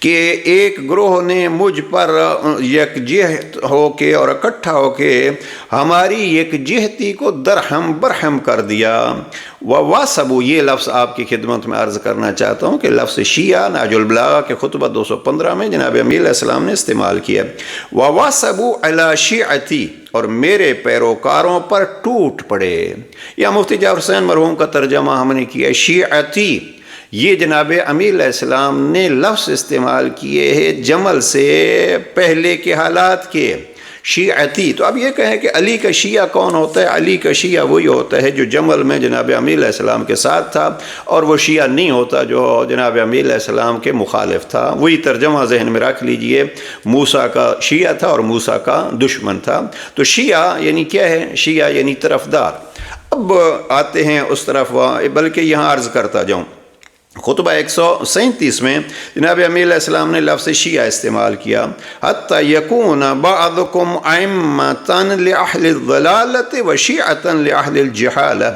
کہ ایک گروہ نے مجھ پر یکجہت ہو کے اور اکٹھا ہو کے ہماری یکجہتی کو درہم برہم کر دیا۔ وَوَاسَبُوا، یہ لفظ آپ کی خدمت میں عرض کرنا چاہتا ہوں کہ لفظ شیعہ نہج البلاغہ کے خطبہ 215 میں جناب امیر علیہ السلام نے استعمال کیا۔ وَوَاسَبُوا عَلَى شِيعَتِي، اور میرے پیروکاروں پر ٹوٹ پڑے۔ یا مفتی جعفر حسین مرحوم کا ترجمہ ہم نے کیا شیعتی، یہ جناب امیر علیہ السلام نے لفظ استعمال کیے ہیں جمل سے پہلے کے حالات کے، شیعتی۔ تو اب یہ کہیں کہ علی کا شیعہ کون ہوتا ہے؟ علی کا شیعہ وہی ہوتا ہے جو جمل میں جناب امیر علیہ السلام کے ساتھ تھا، اور وہ شیعہ نہیں ہوتا جو جناب امیر علیہ السلام کے مخالف تھا۔ وہی ترجمہ ذہن میں رکھ لیجئے، موسیٰ کا شیعہ تھا اور موسیٰ کا دشمن تھا۔ تو شیعہ یعنی کیا ہے؟ شیعہ یعنی طرفدار۔ اب آتے ہیں اس طرف، بلکہ یہاں عرض کرتا جاؤں، خطبہ 137 میں جناب امیر علیہ السلام نے لفظ شیعہ استعمال کیا، حتی یکون بعضکم ائمۃ لأہل الضلالۃ وشیعۃ لأہل الجہالہ۔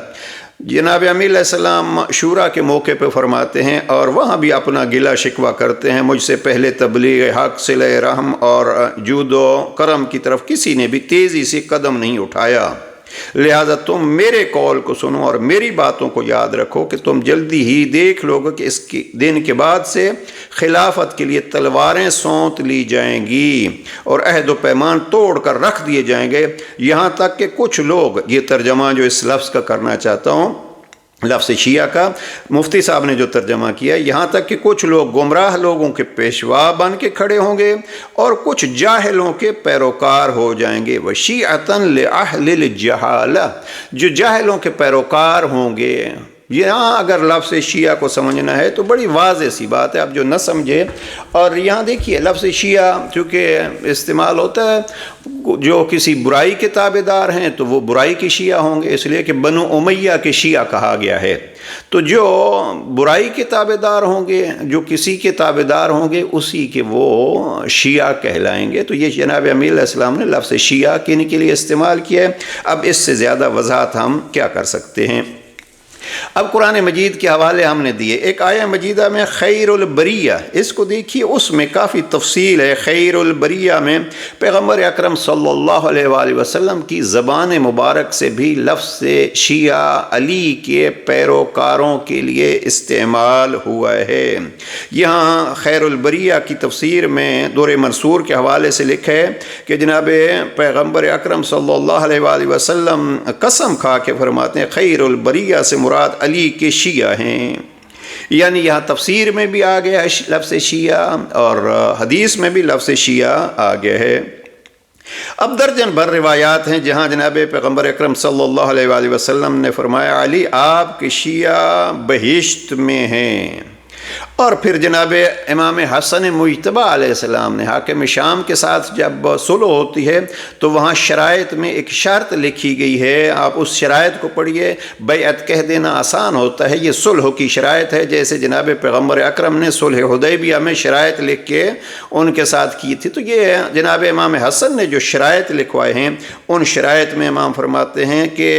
جناب امیر علیہ السلام شورا کے موقع پہ فرماتے ہیں، اور وہاں بھی اپنا گلہ شکوہ کرتے ہیں، مجھ سے پہلے تبلیغ حق، صلہ رحم اور جود و کرم کی طرف کسی نے بھی تیزی سے قدم نہیں اٹھایا، لہذا تم میرے قول کو سنو اور میری باتوں کو یاد رکھو کہ تم جلدی ہی دیکھ لو گے کہ اس دن کے بعد سے خلافت کے لیے تلواریں سونت لی جائیں گی اور عہد و پیمان توڑ کر رکھ دیے جائیں گے، یہاں تک کہ کچھ لوگ، یہ ترجمہ جو اس لفظ کا کرنا چاہتا ہوں لفظ شیعہ کا، مفتی صاحب نے جو ترجمہ کیا، یہاں تک کہ کچھ لوگ گمراہ لوگوں کے پیشوا بن کے کھڑے ہوں گے اور کچھ جاہلوں کے پیروکار ہو جائیں گے۔ وَشِيعَةً لِأَهْلِ الْجَهَالَةِ، جو جاہلوں کے پیروکار ہوں گے۔ یہاں اگر لفظ شیعہ کو سمجھنا ہے تو بڑی واضح سی بات ہے، اب جو نہ سمجھے، اور یہاں دیکھیے لفظ شیعہ چونکہ استعمال ہوتا ہے، جو کسی برائی کے تابع دار ہیں تو وہ برائی کے شیعہ ہوں گے، اس لیے کہ بنو امیہ کے شیعہ کہا گیا ہے۔ تو جو برائی کے تابع دار ہوں گے، جو کسی کے تابع دار ہوں گے، اسی کے وہ شیعہ کہلائیں گے۔ تو یہ جناب امیر علیہ السلام نے لفظ شیعہ کہنے کے لیے استعمال کیا ہے۔ اب اس سے زیادہ وضاحت ہم کیا کر سکتے ہیں؟ اب قرآن مجید کے حوالے ہم نے دیے، ایک آیہ مجیدہ میں خیر البریہ، اس کو دیکھیے، اس میں کافی تفصیل ہے۔ خیر البریہ میں پیغمبر اکرم صلی اللہ علیہ وآلہ وسلم کی زبان مبارک سے بھی لفظ شیعہ علی کے پیروکاروں کے لیے استعمال ہوا ہے۔ یہاں خیر البریہ کی تفسیر میں دور منصور کے حوالے سے لکھا ہے کہ جناب پیغمبر اکرم صلی اللہ علیہ وآلہ وسلم قسم کھا کے فرماتے ہیں خیر البریہ سے مراد علی کے شیعہ ہیں، یعنی یہاں تفسیر میں بھی آ گیا ہے لفظ شیعہ اور حدیث میں بھی لفظ شیعہ آ گیا ہے۔ اب درجن بھر روایات ہیں جہاں جناب پیغمبر اکرم صلی اللہ علیہ وآلہ وسلم نے فرمایا علی آپ کے شیعہ بہشت میں ہیں، اور پھر جناب امام حسن مجتبی علیہ السلام نے حاکم شام کے ساتھ جب صلح ہوتی ہے تو وہاں شرائط میں ایک شرط لکھی گئی ہے، آپ اس شرائط کو پڑھیے، بیعت کہہ دینا آسان ہوتا ہے، یہ صلح کی شرائط ہے، جیسے جناب پیغمبر اکرم نے صلح حدیبیہ میں شرائط لکھ کے ان کے ساتھ کی تھی۔ تو یہ جناب امام حسن نے جو شرائط لکھوائے ہیں، ان شرائط میں امام فرماتے ہیں کہ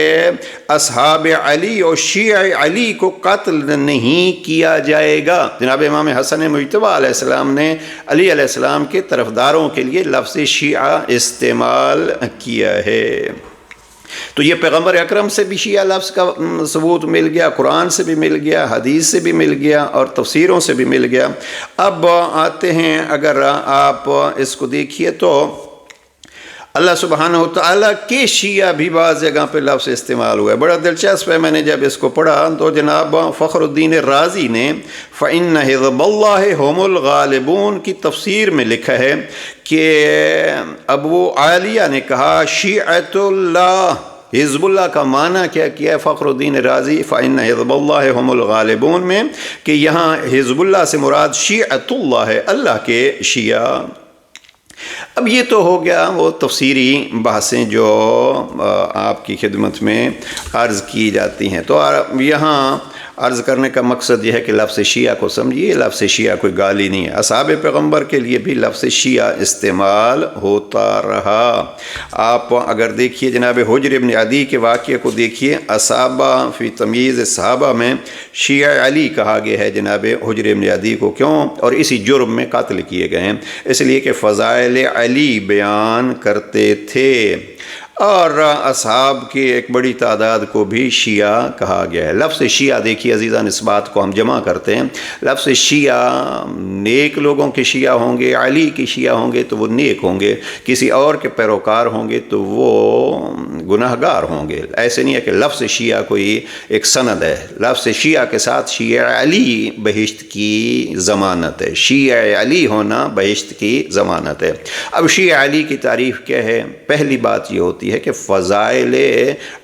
اصحاب علی اور شیعہ علی کو قتل نہیں کیا جائے گا۔ جناب امام حسن مجتبی علیہ السلام نے علی علیہ السلام کے طرفداروں کے لیے لفظ شیعہ استعمال کیا ہے۔ تو یہ پیغمبر اکرم سے بھی شیعہ لفظ کا ثبوت مل گیا، قرآن سے بھی مل گیا، حدیث سے بھی مل گیا اور تفسیروں سے بھی مل گیا۔ اب آتے ہیں، اگر آپ اس کو دیکھیے تو اللہ سبحانہ وتعالیٰ کے شیعہ بھی بعض جگہ پہ لفظ استعمال ہوا ہے، بڑا دلچسپ ہے۔ میں نے جب اس کو پڑھا تو جناب فخر الدین رازی نے فَإِنَّ حِزْبَ اللَّهِ هُمُ الْغَالِبُونَ کی تفسیر میں لکھا ہے کہ ابو عالیہ نے کہا شیعۃ اللہ، حزب اللہ کا معنی کیا ہے فخر الدین رازی فَإِنَّ حِزْبَ اللَّهِ هُمُ الْغَالِبُونَ میں، کہ یہاں حزب اللہ سے مراد شیعۃ اللہ ہے، اللہ کے شیعہ۔ اب یہ تو ہو گیا وہ تفسیری بحثیں جو آپ کی خدمت میں عرض کی جاتی ہیں۔ تو یہاں عرض کرنے کا مقصد یہ ہے کہ لفظ شیعہ کو سمجھیے، لفظ شیعہ کوئی گالی نہیں ہے۔ اصحاب پیغمبر کے لیے بھی لفظ شیعہ استعمال ہوتا رہا۔ آپ اگر دیکھیے جناب حجر بن عدی کے واقعے کو دیکھیے، اصحابہ فی تمییز صحابہ میں شیعہ علی کہا گیا ہے جناب حجر بن عدی کو، کیوں؟ اور اسی جرم میں قتل کیے گئے ہیں، اس لیے کہ فضائل علی بیان کرتے تھے۔ اور اصحاب کی ایک بڑی تعداد کو بھی شیعہ کہا گیا ہے۔ لفظ شیعہ دیکھیے عزیزان، اس بات کو ہم جمع کرتے ہیں، لفظ شیعہ نیک لوگوں کے شیعہ ہوں گے، علی کی شیعہ ہوں گے تو وہ نیک ہوں گے، کسی اور کے پیروکار ہوں گے تو وہ گناہگار ہوں گے۔ ایسے نہیں ہے کہ لفظ شیعہ کوئی ایک سند ہے، لفظ شیعہ کے ساتھ شیعہ علی بہشت کی ضمانت ہے، شیعہ علی ہونا بہشت کی ضمانت ہے۔ اب شیعہ علی کی تعریف کیا ہے؟ پہلی بات یہ ہوتی ہے کہ فضائل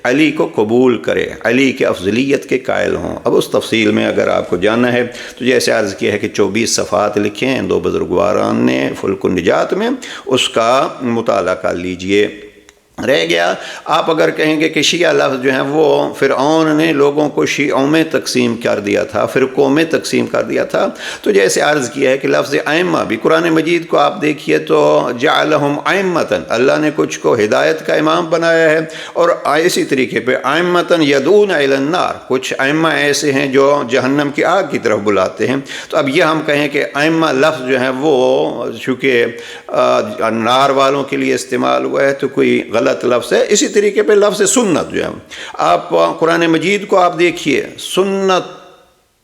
علی کو قبول کرے، علی کے افضلیت کے قائل ہوں۔ اب اس تفصیل میں اگر آپ کو جاننا ہے تو جیسے عرض کیا ہے کہ 24 صفحات لکھے ہیں دو بزرگواران نے فلک النجات میں، اس کا مطالعہ کر لیجئے۔ رہ گیا آپ اگر کہیں گے کہ شیعہ لفظ جو ہیں وہ فرعون نے لوگوں کو شیعوں میں تقسیم کر دیا تھا، فرقوں میں تقسیم کر دیا تھا، تو جیسے عرض کیا ہے کہ لفظ ائمہ بھی قرآن مجید کو آپ دیکھیے تو جعلہم ائمۃ، اللہ نے کچھ کو ہدایت کا امام بنایا ہے، اور اسی طریقے پہ ائمۃ یدعون الی النار، کچھ ائمہ ایسے ہیں جو جہنم کی آگ کی طرف بلاتے ہیں۔ تو اب یہ ہم کہیں کہ ائمہ لفظ جو ہیں وہ چونکہ نار والوں کے لیے استعمال ہوا ہے تو کوئی غلط لفظ ہے۔ اسی طریقے پہ لفظ سنت جو ہے، آپ قرآن مجید کو آپ دیکھیے، سنت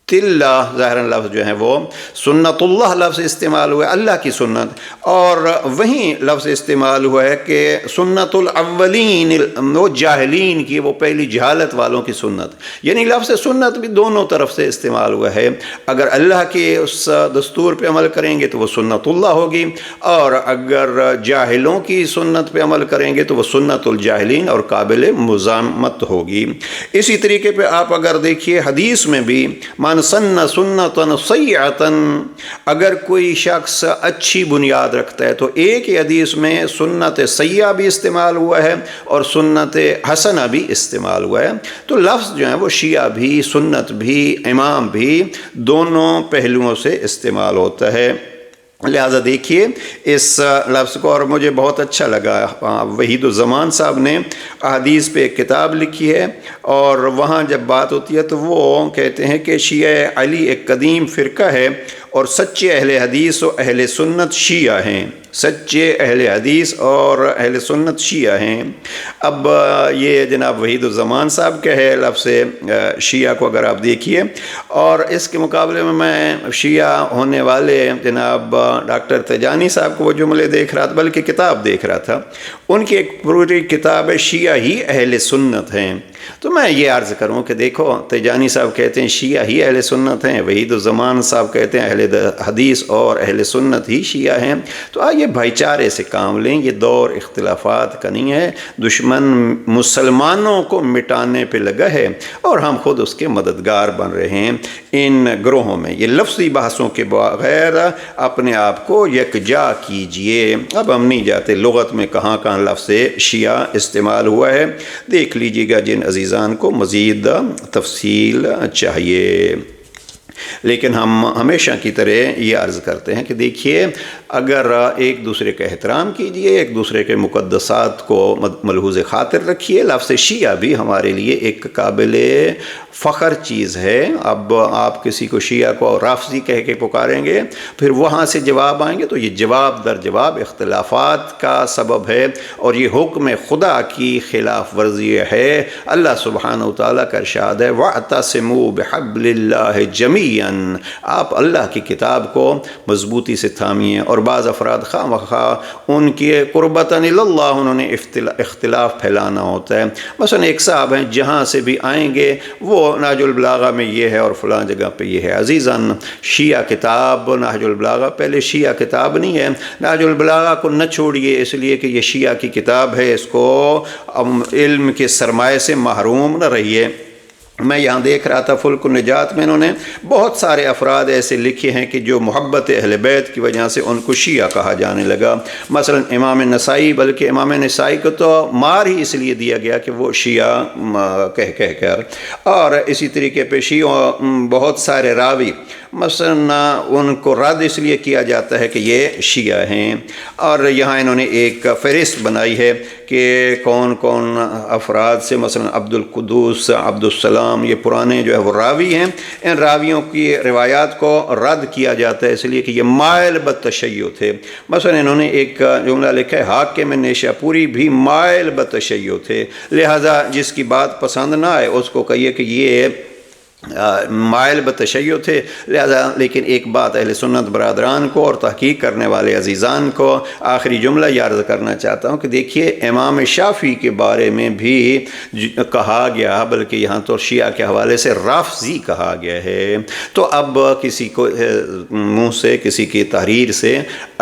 اللہ ظاہراً لفظ جو ہے وہ سنت اللہ لفظ استعمال ہوا ہے، اللہ کی سنت، اور وہیں لفظ استعمال ہوا ہے کہ سنت الاولین، وہ جاہلین کی، وہ پہلی جہالت والوں کی سنت، یعنی لفظ سنت بھی دونوں طرف سے استعمال ہوا ہے۔ اگر اللہ کے اس دستور پہ عمل کریں گے تو وہ سنت اللہ ہوگی، اور اگر جاہلوں کی سنت پہ عمل کریں گے تو وہ سنت الجاہلین اور قابل مذمت ہوگی۔ اسی طریقے پہ آپ اگر دیکھیے حدیث میں بھی من سن سنتن سیئتن، اگر کوئی شخص اچھی بنیاد رکھتا ہے تو ایک ہی حدیث میں سنت سیئہ بھی استعمال ہوا ہے اور سنت حسنہ بھی استعمال ہوا ہے۔ تو لفظ جو ہے وہ شیعہ بھی، سنت بھی، امام بھی، دونوں پہلوؤں سے استعمال ہوتا ہے۔ لہٰذا دیکھیے اس لفظ کو، اور مجھے بہت اچھا لگا وحید الزمان صاحب نے احادیث پہ ایک کتاب لکھی ہے، اور وہاں جب بات ہوتی ہے تو وہ کہتے ہیں کہ شیعہ علی ایک قدیم فرقہ ہے اور سچے اہل حدیث و اہل سنت شیعہ ہیں، سچے اہل حدیث اور اہل سنت شیعہ ہیں۔ اب یہ جناب وحید الزمان صاحب کا ہے لفظ شیعہ کو اگر آپ دیکھیے، اور اس کے مقابلے میں شیعہ ہونے والے جناب ڈاکٹر تیجانی صاحب کو وہ جملے دیکھ رہا تھا، بلکہ کتاب دیکھ رہا تھا، ان کی ایک پوری کتاب ہے شیعہ ہی اہل سنت ہیں۔ تو میں یہ عرض کروں کہ دیکھو تیجانی صاحب کہتے ہیں شیعہ ہی اہل سنت ہیں، وحید الزمان صاحب کہتے ہیں اہل حدیث اور اہل سنت ہی شیعہ ہیں۔ تو آئیے بھائی چارے سے کام لیں، یہ دور اختلافات کا نہیں ہے، دشمن مسلمانوں کو مٹانے پہ لگا ہے اور ہم خود اس کے مددگار بن رہے ہیں ان گروہوں میں۔ یہ لفظی بحثوں کے بغیر اپنے آپ کو یکجا کیجئے۔ اب ہم نہیں جاتے لغت میں کہاں کہاں لفظ شیعہ استعمال ہوا ہے، دیکھ لیجئے گا جن عزیزان کو مزید تفصیل چاہیے۔ لیکن ہم ہمیشہ کی طرح یہ عرض کرتے ہیں کہ دیکھیے اگر ایک دوسرے کا احترام کیجئے، ایک دوسرے کے مقدسات کو ملحوظ خاطر رکھیے۔ لفظ شیعہ بھی ہمارے لیے ایک قابل فخر چیز ہے۔ اب آپ کسی کو شیعہ کو رافضی کہہ کے پکاریں گے، پھر وہاں سے جواب آئیں گے تو یہ جواب در جواب اختلافات کا سبب ہے، اور یہ حکم خدا کی خلاف ورزی ہے۔ اللہ سبحانہ وتعالیٰ کا ارشاد ہے وَاعْتَصِمُوا بِحَبْلِ اللَّهِ جَمِيعًا، آپ اللہ کی کتاب کو مضبوطی سے تھامیے۔ اور بعض افراد خواہ مخواہ ان کی قربتاً اللہ انہوں نے اختلاف پھیلانا ہوتا ہے۔ مثلا ایک صاحب ہیں جہاں سے بھی آئیں گے وہ نہج البلاغہ میں یہ ہے اور فلاں جگہ پہ یہ ہے۔ عزیزاً شیعہ کتاب نہج البلاغہ پہلے شیعہ کتاب نہیں ہے، نہج البلاغہ کو نہ چھوڑیے اس لیے کہ یہ شیعہ کی کتاب ہے، اس کو علم کے سرمایہ سے محروم نہ رہیے۔ میں یہاں دیکھ رہا تھا فلک النجات میں انہوں نے بہت سارے افراد ایسے لکھے ہیں کہ جو محبت اہل بیت کی وجہ سے ان کو شیعہ کہا جانے لگا. مثلا امام نسائی، بلکہ امام نسائی کو تو مار ہی اس لیے دیا گیا کہ وہ شیعہ کہہ کر. اور اسی طریقے پہ شیعہ بہت سارے راوی مثلا ان کو رد اس لیے کیا جاتا ہے کہ یہ شیعہ ہیں. اور یہاں انہوں نے ایک فہرست بنائی ہے کہ کون کون افراد سے، مثلا عبد القدوس، عبد السلام، یہ پرانے جو ہے وہ راوی ہیں، ان راویوں کی روایات کو رد کیا جاتا ہے اس لیے کہ یہ مائل بتشیع تھے. مثلا انہوں نے ایک جملہ لکھا ہے حاکم نیشا پوری بھی مائل بتشیع تھے، لہٰذا جس کی بات پسند نہ آئے اس کو کہیے کہ یہ مائل بتشیع تھے. لہذا لیکن ایک بات اہل سنت برادران کو اور تحقیق کرنے والے عزیزان کو آخری جملہ یہ عرض کرنا چاہتا ہوں کہ دیکھیے امام شافعی کے بارے میں بھی کہا گیا، بلکہ یہاں تو شیعہ کے حوالے سے رافضی کہا گیا ہے. تو اب کسی کو منہ سے، کسی کی تحریر سے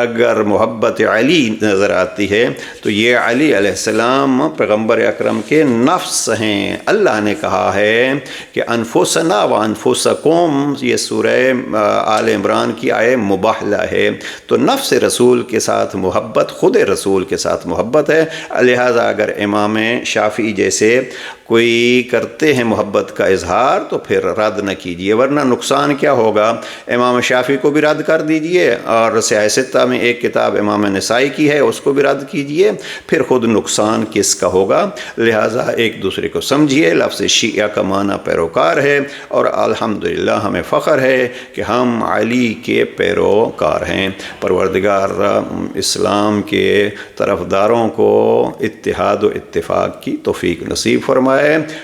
اگر محبت علی نظر آتی ہے تو یہ علی علیہ السلام پیغمبر اکرم کے نفس ہیں. اللہ نے کہا ہے کہ انفسنا وانفسکم، یہ سورہ آل عمران کی آیہ مباہلہ ہے. تو نفس رسول کے ساتھ محبت خود رسول کے ساتھ محبت ہے. لہٰذا اگر امام شافعی جیسے کوئی کرتے ہیں محبت کا اظہار تو پھر رد نہ کیجیے، ورنہ نقصان کیا ہوگا. امام شافعی کو بھی رد کر دیجئے، اور سیاستہ میں ایک کتاب امام نسائی کی ہے اس کو بھی رد کیجئے، پھر خود نقصان کس کا ہوگا. لہٰذا ایک دوسرے کو سمجھیے. لفظ شیعہ کا معنی پیروکار ہے، اور الحمدللہ ہمیں فخر ہے کہ ہم علی کے پیروکار ہیں. پروردگار اسلام کے طرفداروں کو اتحاد و اتفاق کی توفیق نصیب فرمائے،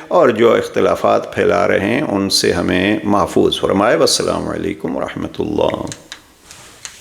اور جو اختلافات پھیلا رہے ہیں ان سے ہمیں محفوظ فرمائے. والسلام علیکم ورحمۃ اللہ.